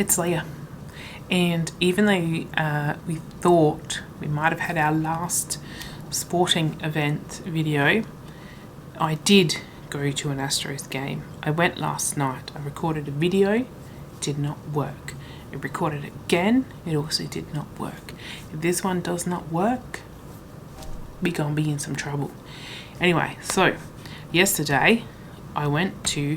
It's Leah. And even though we thought we might have had our last sporting event video, I did go to an Astros game. I went last night. I recorded a video. It did not work. I recorded it again. It also did not work. If this one does not work, we're going to be in some trouble. Anyway, so yesterday I went to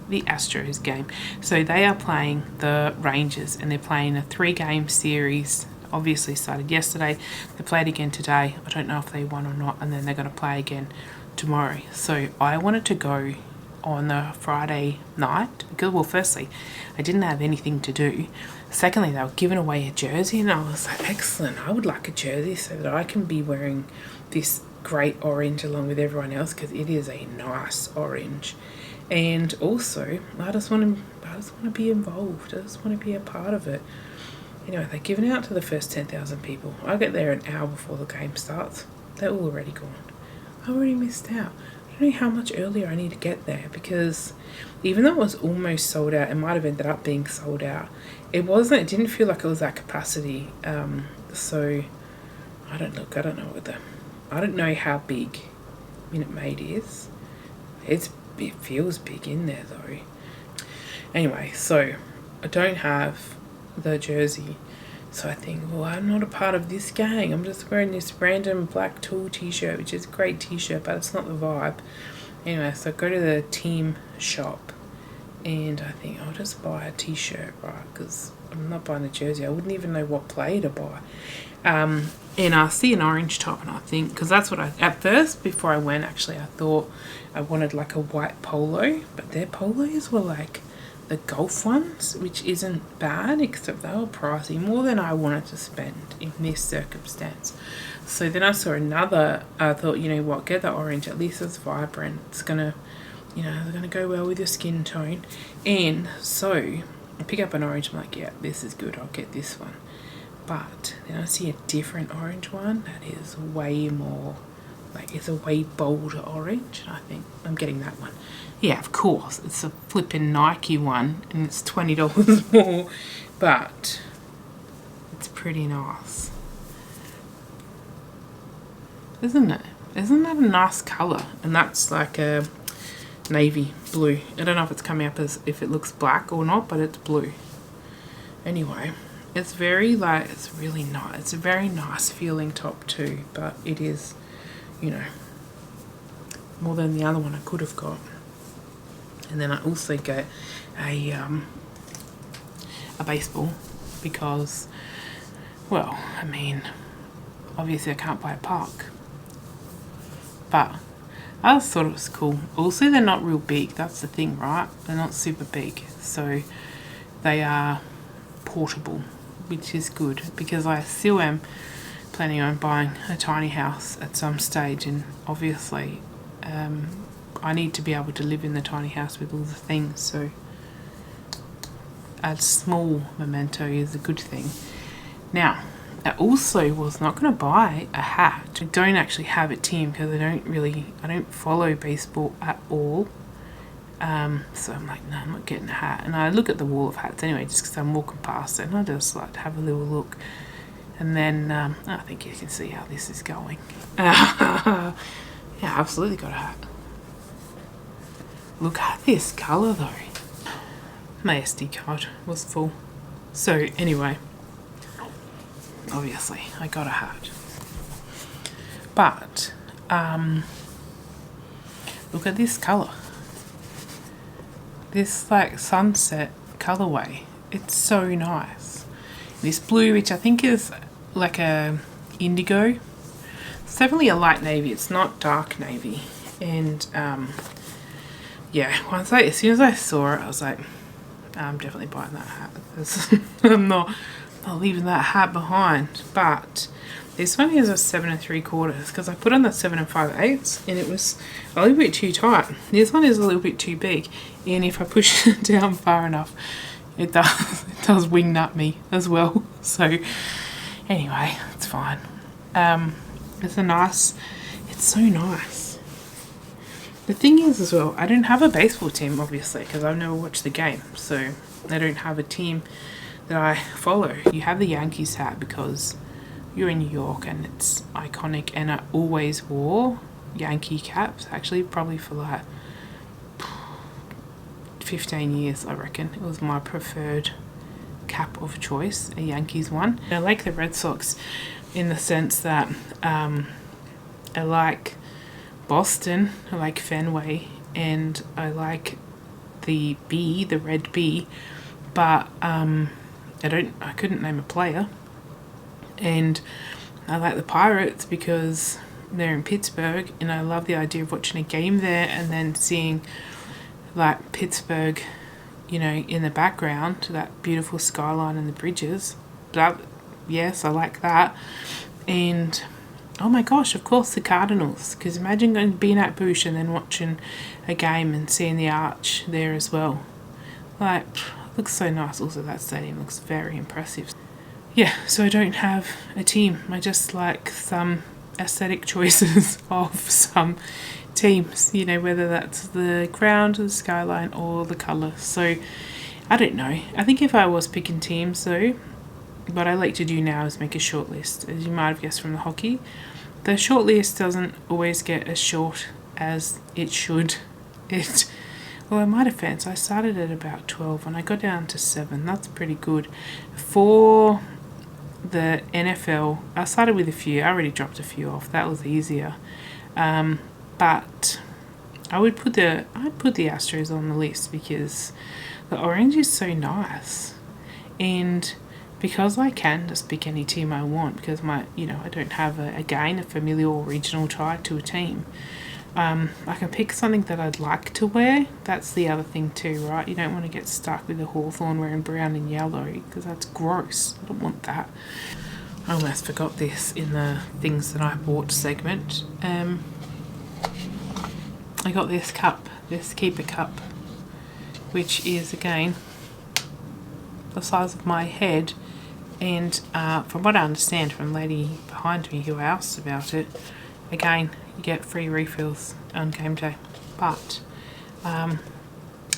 the Astros game. So they are playing the Rangers and they're playing a 3-game series. Obviously started yesterday. They played again today. I don't know if they won or not, and then they're going to play again tomorrow. So I wanted to go on the Friday night because, well, firstly, I didn't have anything to do. Secondly, they were giving away a jersey and I was like, excellent, I would like a jersey so that I can be wearing this great orange along with everyone else, because it is a nice orange. And also, I just want to be involved. I just want to be a part of it. Anyway, they're giving out to the first 10,000 people. I get there an hour before the game starts. They're all already gone. I already missed out. I don't know how much earlier I need to get there, because even though it was almost sold out, it might have ended up being sold out. It didn't feel like it was at capacity. So I don't know how big Minute Maid is. It feels big in there though. Anyway, so I don't have the jersey, so I think, well, I'm not a part of this gang. I'm just wearing this random black Tool t-shirt, which is a great t-shirt, but it's not the vibe. Anyway, so I go to the team shop and I think I'll just buy a t-shirt, right, because I'm not buying a jersey. I wouldn't even know what player to buy. And I see an orange top and I think, because that's what at first, before I went, actually, I thought I wanted like a white polo, but their polos were like the golf ones, which isn't bad, except they were pricey, more than I wanted to spend in this circumstance. So then I saw another, I thought, you know what, get the orange, at least it's vibrant, it's gonna, they're gonna go well with your skin tone. And so I pick up an orange, I'm like, yeah, this is good, I'll get this one. But then I see a different orange one that is way more, like, it's a way bolder orange. I think I'm getting that one. Yeah, of course, it's a flipping Nike one and it's $20 more, but it's pretty nice. Isn't it? Isn't that a nice colour? And that's like a navy blue. I don't know if it's coming up as if it looks black or not, but it's blue. Anyway. It's very it's really nice. It's a very nice feeling top too, but it is, more than the other one I could have got. And then I also get a baseball because, well, I mean, obviously I can't buy a park, but I just thought it was cool. Also, they're not real big. That's the thing, right? They're not super big, so they are portable, which is good, because I still am planning on buying a tiny house at some stage, and obviously I need to be able to live in the tiny house with all the things, so a small memento is a good thing. Now, I also was not going to buy a hat. I don't actually have a team because I don't follow baseball at all. So I'm like, no, I'm not getting a hat. And I look at the wall of hats anyway, just because I'm walking past it, and I just like to have a little look. And then I think you can see how this is going. Yeah, absolutely got a hat. Look at this colour though. My SD card was full. So anyway, obviously I got a hat. But look at this colour. This like sunset colorway, it's so nice. This blue, which I think is like a indigo, it's definitely a light navy, it's not dark navy. And yeah, as soon as I saw it, I was like, I'm definitely buying that hat. I'm not leaving that hat behind. But this one is a 7 3/4 because I put on the 7 5/8 and it was a little bit too tight. This one is a little bit too big, and if I push it down far enough, it does wing nut me as well. So anyway, it's fine. It's so nice. The thing is as well, I don't have a baseball team obviously because I've never watched the game, so I don't have a team that I follow. You have the Yankees hat because you're in New York and it's iconic, and I always wore Yankee caps, actually probably for like 15 years I reckon. It was my preferred cap of choice, a Yankees one. I like the Red Sox in the sense that I like Boston, I like Fenway, and I like the B, the red B, but I couldn't name a player. And I like the Pirates because they're in Pittsburgh, and I love the idea of watching a game there and then seeing like Pittsburgh, you know, in the background, that beautiful skyline and the bridges. Yes, I like that. And oh my gosh, of course the Cardinals, because imagine being at Bush and then watching a game and seeing the arch there as well. Like, it looks so nice. Also, that stadium looks very impressive. Yeah, so I don't have a team. I just like some aesthetic choices of some teams, you know, whether that's the ground, the skyline, or the colour. So I don't know. I think if I was picking teams though, what I like to do now is make a short list. As you might have guessed from the hockey, the short list doesn't always get as short as it should. Well, in my defence, I started at about 12 and I got down to 7. That's pretty good. For the NFL, I started with a few. I already dropped a few off. That was easier. But I'd put the Astros on the list because the orange is so nice, and because I can just pick any team I want, because I don't have a familial or regional tie to a team. I can pick something that I'd like to wear. That's the other thing too, right? You don't want to get stuck with the Hawthorn wearing brown and yellow, because that's gross. I don't want that. I almost forgot this in the things that I bought segment. I got this cup, this keeper cup, which is again the size of my head, and from what I understand from the lady behind me who asked about it, again, you get free refills on game day. But I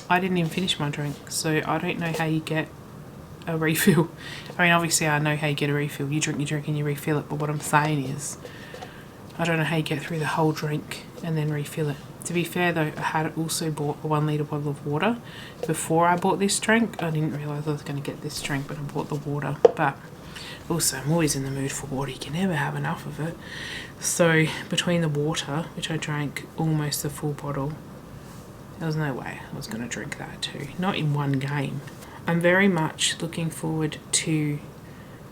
didn't even finish my drink, so I don't know how you get a refill. I mean, obviously I know how you get a refill. You drink your drink and you refill it, but what I'm saying is I don't know how you get through the whole drink and then refill it. To be fair though, I had also bought a 1 litre bottle of water before I bought this drink. I didn't realise I was going to get this drink, but I bought the water. But also, I'm always in the mood for water. You can never have enough of it. So between the water, which I drank almost a full bottle, there was no way I was going to drink that too. Not in one game. I'm very much looking forward to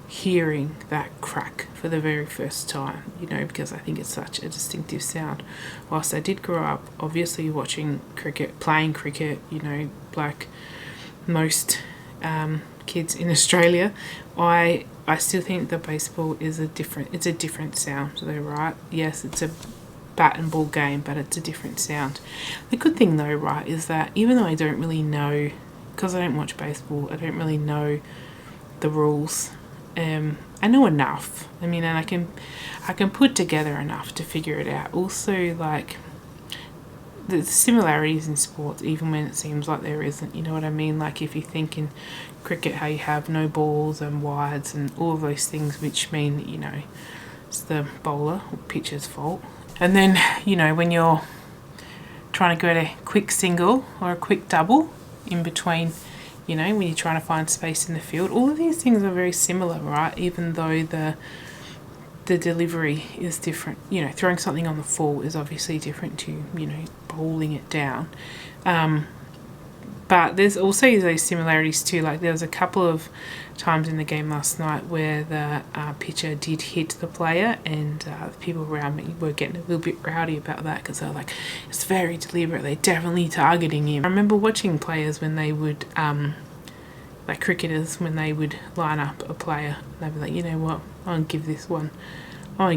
hearing that crack for the very first time, because I think it's such a distinctive sound. Whilst I did grow up obviously watching cricket, playing cricket, like most kids in Australia, I still think that baseball is a different sound though, right? Yes, it's a bat and ball game, but it's a different sound. The good thing though, right, is that even though I don't really know, because I don't watch baseball, I don't really know the rules. I know enough. I mean, and I can put together enough to figure it out. Also, like, the similarities in sports, even when it seems like there isn't, you know what I mean? Like, if you think in cricket how you have no balls and wides and all of those things, which mean, it's the bowler or pitcher's fault. And then, when you're trying to go to a quick single or a quick double in between, when you're trying to find space in the field, all of these things are very similar, right? Even though the delivery is different. Throwing something on the full is obviously different to, bowling it down. But there's also those similarities too. Like, there was a couple of times in the game last night where the pitcher did hit the player, and the people around me were getting a little bit rowdy about that, because they were like, it's very deliberate, they're definitely targeting him. I remember watching players when they would, like cricketers, when they would line up a player, they'd be like, you know what, I'm going to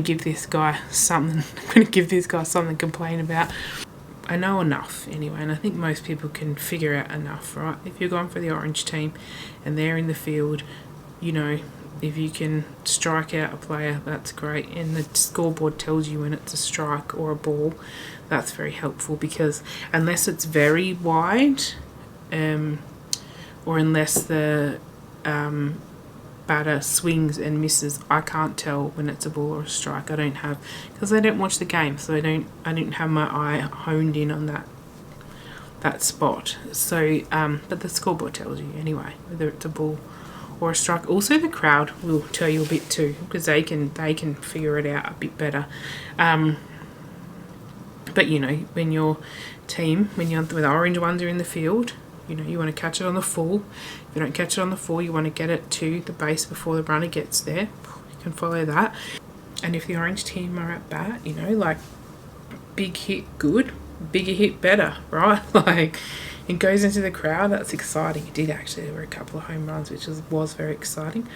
give this guy something to complain about. I know enough anyway, and I think most people can figure out enough, right? If you're going for the orange team and they're in the field, if you can strike out a player, that's great, and the scoreboard tells you when it's a strike or a ball, that's very helpful, because unless it's very wide, or unless the batter swings and misses, I can't tell when it's a ball or a strike. I don't have, because I don't watch the game, so I didn't have my eye honed in on that spot. So but the scoreboard tells you anyway whether it's a ball or a strike. Also the crowd will tell you a bit too, because they can figure it out a bit better. But you know, when your team, when the orange ones are in the field, you know, you want to catch it on the full. If you don't catch it on the full, you want to get it to the base before the runner gets there. You can follow that. And if the orange team are at bat, you know, like, big hit good, bigger hit better, right? Like, it goes into the crowd. That's exciting. It did actually. There were a couple of home runs, which was very exciting.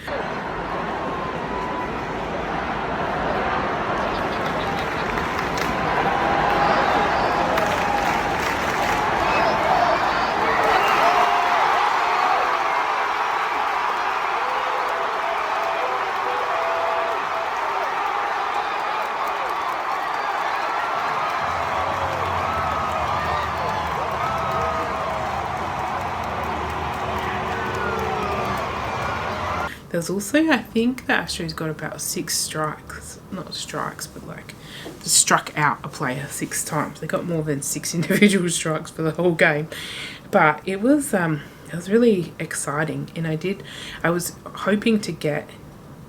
There's also, I think the Astros got about 6 strikes, not strikes, but like just struck out a player 6 times. They got more than 6 individual strikes for the whole game. But it was really exciting, and I was hoping to get,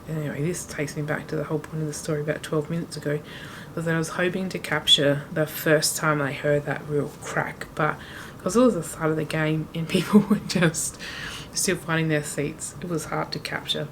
anyway, this takes me back to the whole point of the story about 12 minutes ago, was that I was hoping to capture the first time I heard that real crack, but because it was the start of the game and people were just still finding their seats, it was hard to capture.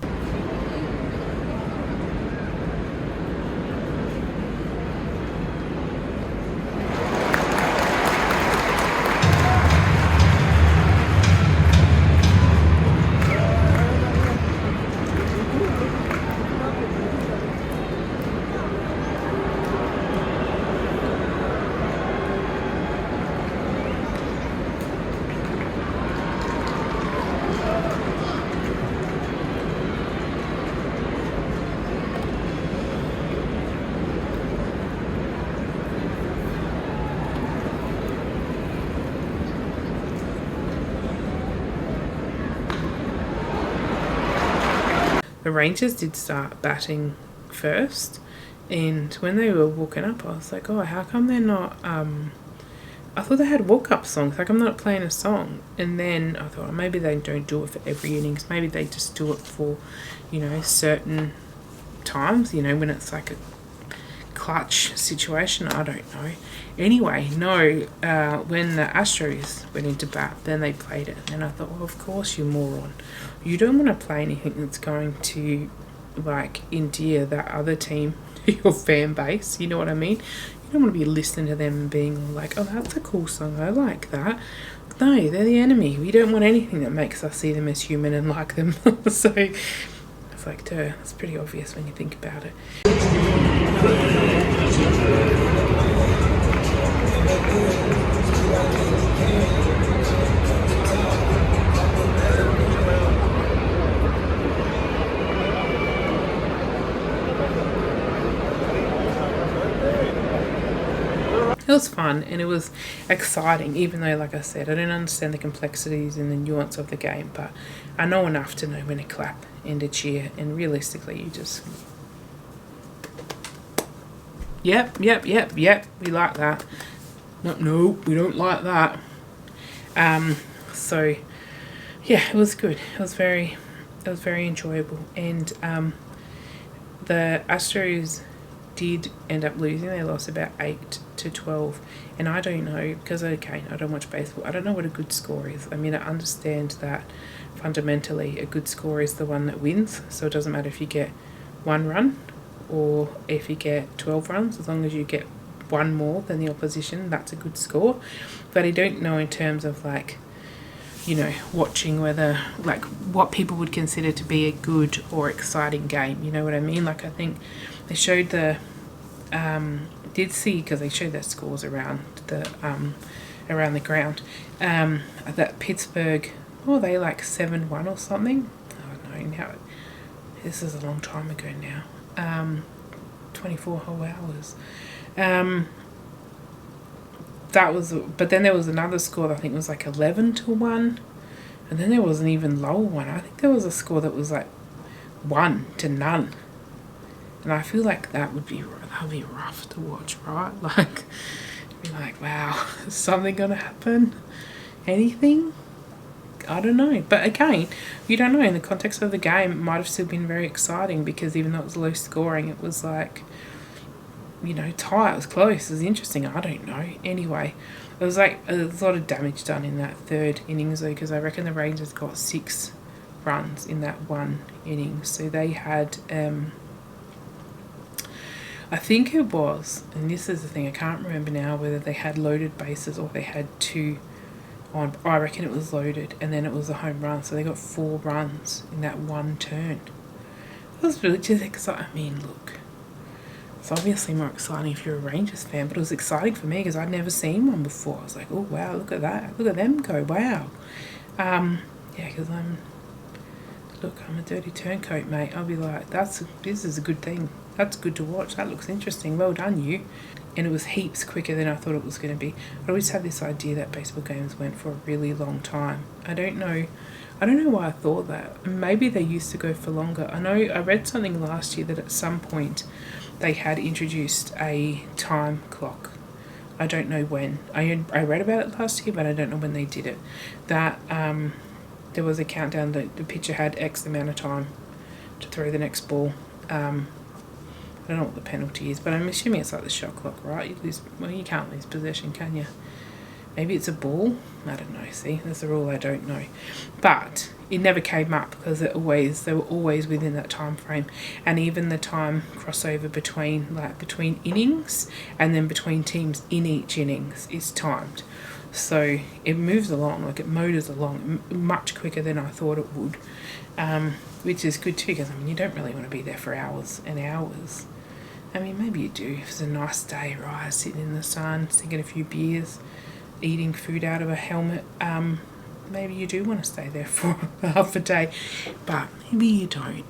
The Rangers did start batting first, and when they were walking up, I was like, oh, how come they're not, I thought they had walk-up songs, like I'm not playing a song. And then I thought, maybe they don't do it for every innings, maybe they just do it for, you know, certain times, you know, when it's like a clutch situation, I don't know. Anyway, no, when the Astros went into bat, then they played it, and I thought, well, of course, you moron. You don't want to play anything that's going to, like, endear that other team to your fan base, you know what I mean? You don't want to be listening to them and being like, oh, that's a cool song, I like that. No, they're the enemy. We don't want anything that makes us see them as human and like them. So it's like, duh, it's pretty obvious when you think about it. It was fun and it was exciting, even though, like I said, I don't understand the complexities and the nuance of the game, but I know enough to know when to clap and to cheer, and realistically you just, yep, we like that. No, we don't like that. So yeah, it was good. It was very enjoyable, and the Astros did end up losing. They lost about 8-12, and I don't know, because okay, I don't watch baseball, I don't know what a good score is. I mean, I understand that fundamentally a good score is the one that wins, so it doesn't matter if you get 1 run or if you get 12 runs, as long as you get 1 more than the opposition, that's a good score. But I don't know in terms of, like, you know, watching whether, like, what people would consider to be a good or exciting game, you know what I mean? Like, I think they showed because they showed their scores around the ground, that Pittsburgh, they like 7-1 or something. Oh no, now this is a long time ago now. 24 whole hours. That was, but then there was another score that I think was like 11-1, And then there was an even lower one. I think there was a score that was like 1-0. And I feel like that would be rough to watch, right? Like, be like, wow, is something gonna happen? Anything? I don't know. But again, you don't know. In the context of the game, it might have still been very exciting, because even though it was low scoring, it was like, tight. It was close. It was interesting. I don't know. Anyway, it was like a lot of damage done in that third innings though, because I reckon the Rangers got 6 runs in that one inning. So they had, I think it was, and this is the thing, I can't remember now whether they had loaded bases or they had 2 on. I reckon it was loaded, and then it was a home run. So they got 4 runs in that one turn. It was really just exciting. I mean, look, it's obviously more exciting if you're a Rangers fan, but it was exciting for me because I'd never seen one before. I was like, oh wow, look at that, look at them go, wow. Yeah, because I'm a dirty turncoat, mate. I'll be like, this is a good thing. That's good to watch. That looks interesting. Well done, you. And it was heaps quicker than I thought it was going to be. I always had this idea that baseball games went for a really long time. I don't know why I thought that. Maybe they used to go for longer. I know I read something last year that at some point they had introduced a time clock. I don't know when. I read about it last year, but I don't know when they did it. That there was a countdown that the pitcher had X amount of time to throw the next ball. I don't know what the penalty is, but I'm assuming it's like the shot clock, right? You can't lose possession, can you? Maybe it's a ball. I don't know. See, that's a rule I don't know. But it never came up because they were always within that time frame, and even the time crossover between innings and then between teams in each innings is timed. So it moves along, like it motors along much quicker than I thought it would, which is good too, because you don't really want to be there for hours and hours. Maybe you do if it's a nice day, right, sitting in the sun, drinking a few beers, eating food out of a helmet. Maybe you do want to stay there for half a day, but maybe you don't.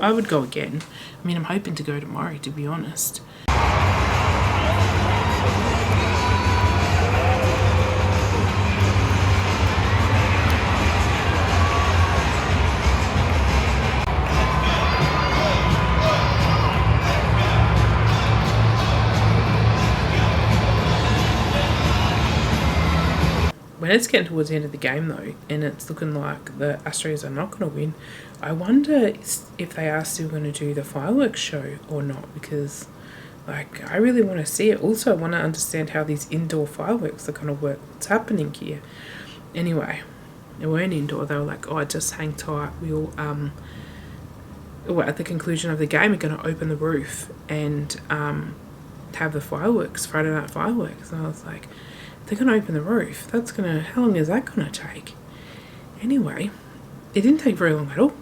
I would go again. I'm hoping to go tomorrow, to be honest. When it's getting towards the end of the game though, and it's looking like the Astros are not going to win, I wonder if they are still going to do the fireworks show or not, because I really want to see it. Also, I want to understand how these indoor fireworks are going to work. What's happening here? Anyway, they weren't indoor. They were like, oh, just hang tight. We'll at the conclusion of the game, we're going to open the roof and have the fireworks, Friday night fireworks. And I was like, they're going to open the roof. How long is that going to take? Anyway, it didn't take very long at all.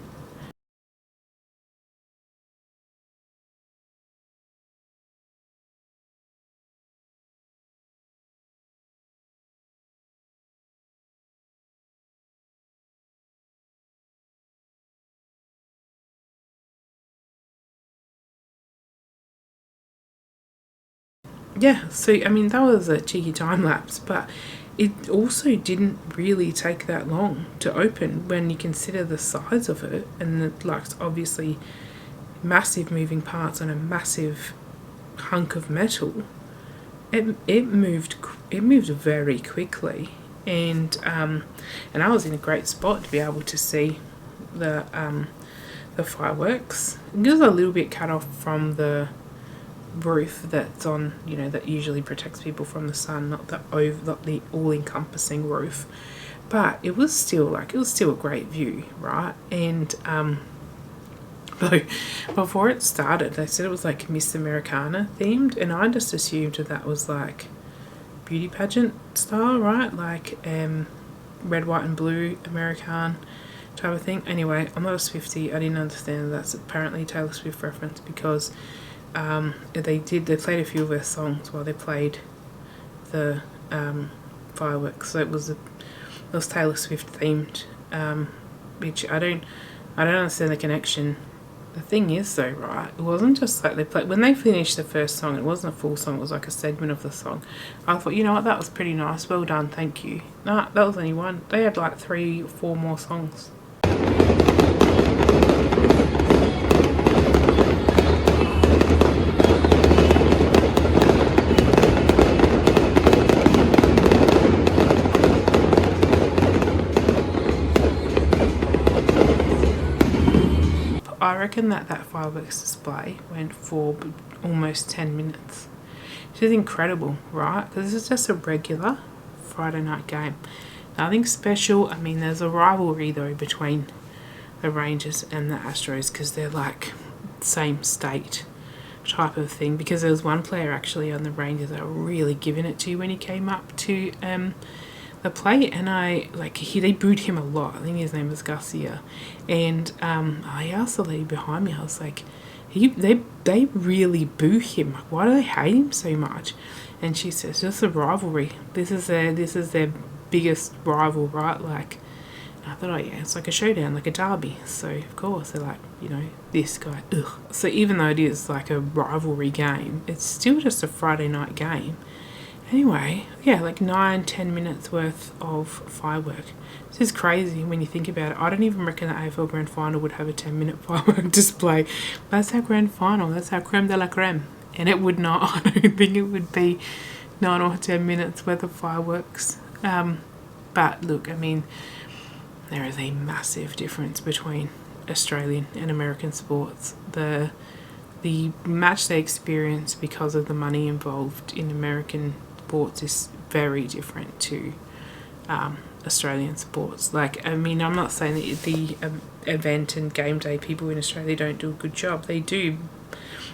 Yeah, so that was a cheeky time lapse, but it also didn't really take that long to open when you consider the size of it, and obviously massive moving parts on a massive hunk of metal. It moved very quickly, and I was in a great spot to be able to see the fireworks. It was a little bit cut off from the roof that's on, that usually protects people from the sun, not the all-encompassing roof, but it was still a great view, right? And though before it started, they said it was like Miss Americana themed, and I just assumed that was like beauty pageant style, right? Like red, white and blue American type of thing. Anyway, I'm not a Swiftie. I didn't understand that's apparently a Taylor Swift reference because they played a few of her songs while they played the fireworks. So it was Taylor Swift themed, which I don't understand the connection. The thing is though, right, it wasn't just like they played, when they finished the first song, it wasn't a full song, it was like a segment of the song. I thought, you know what, that was pretty nice, well done, thank you. No, that was only one. They had like 3 or 4 more songs. I reckon that fireworks display went for almost 10 minutes. Which is incredible, right? Because this is just a regular Friday night game. Nothing special. I mean, there's a rivalry though between the Rangers and the Astros because they're like same state type of thing. Because there was one player actually on the Rangers that were really giving it to when he came up to the plate, and they booed him a lot. I think his name was Garcia, and I asked the lady behind me, I was like, they really boo him. Like, why do they hate him so much? And she says, just a rivalry. This is their biggest rival, right? Like, I thought, oh yeah, it's like a showdown, like a derby. So of course they're like, you know, this guy, ugh. So even though it is like a rivalry game, it's still just a Friday night game. Anyway, yeah, like 9-10 minutes worth of firework. This is crazy when you think about it. I don't even reckon the AFL Grand Final would have a 10-minute firework display. That's our Grand Final. That's our creme de la creme. And it would not. I don't think it would be 9 or 10 minutes worth of fireworks. But look, I mean, there is a massive difference between Australian and American sports. The match they experience because of the money involved in American sports is very different to Australian sports. Like, I mean, I'm not saying that the event and game day people in Australia don't do a good job. They do.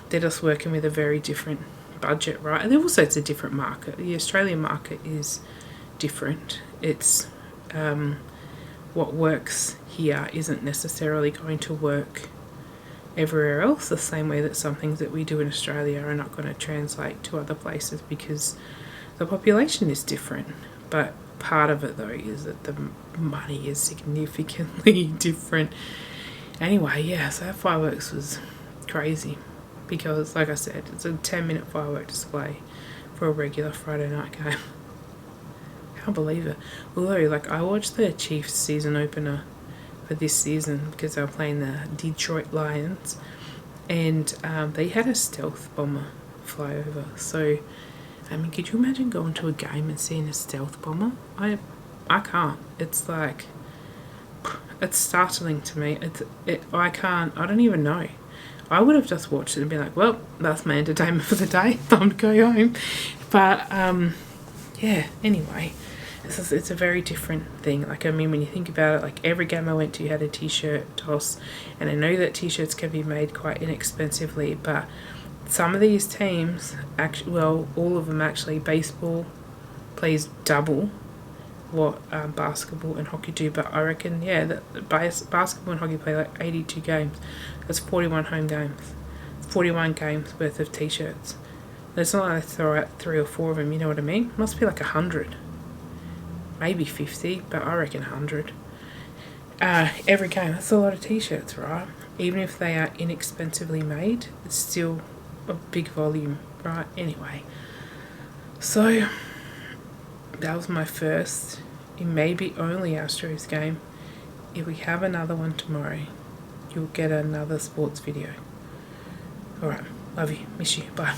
They're just working with a very different budget, right? And also it's a different market. The Australian market is different. It's what works here isn't necessarily going to work everywhere else, the same way that some things that we do in Australia are not going to translate to other places because the population is different. But part of it though is that the money is significantly different. Anyway, yeah, so that fireworks was crazy because, like I said, it's a 10-minute firework display for a regular Friday night game. Can't believe it. Although, like, I watched the Chiefs season opener for this season because they were playing the Detroit Lions, and they had a stealth bomber fly over. So, I mean, could you imagine going to a game and seeing a stealth bomber? I can't. It's like, it's startling to me. I can't. I don't even know. I would have just watched it and been like, well, that's my entertainment for the day. Time to go home. But yeah. Anyway. It's a very different thing. Like, I mean, when you think about it, like every game I went to had a t-shirt toss, and I know that t-shirts can be made quite inexpensively, but some of these teams, actually, well, all of them actually, baseball plays double what basketball and hockey do, but I reckon, yeah, that basketball and hockey play like 82 games. That's 41 home games. 41 games worth of t-shirts. It's not like they throw out 3 or 4 of them, you know what I mean? It must be like 100. Maybe 50, but I reckon 100. Every game, that's a lot of t-shirts, right? Even if they are inexpensively made, it's still a big volume, right? Anyway, so that was my first, it may be only Astros game. If we have another one tomorrow, you'll get another sports video. Alright, love you, miss you, bye.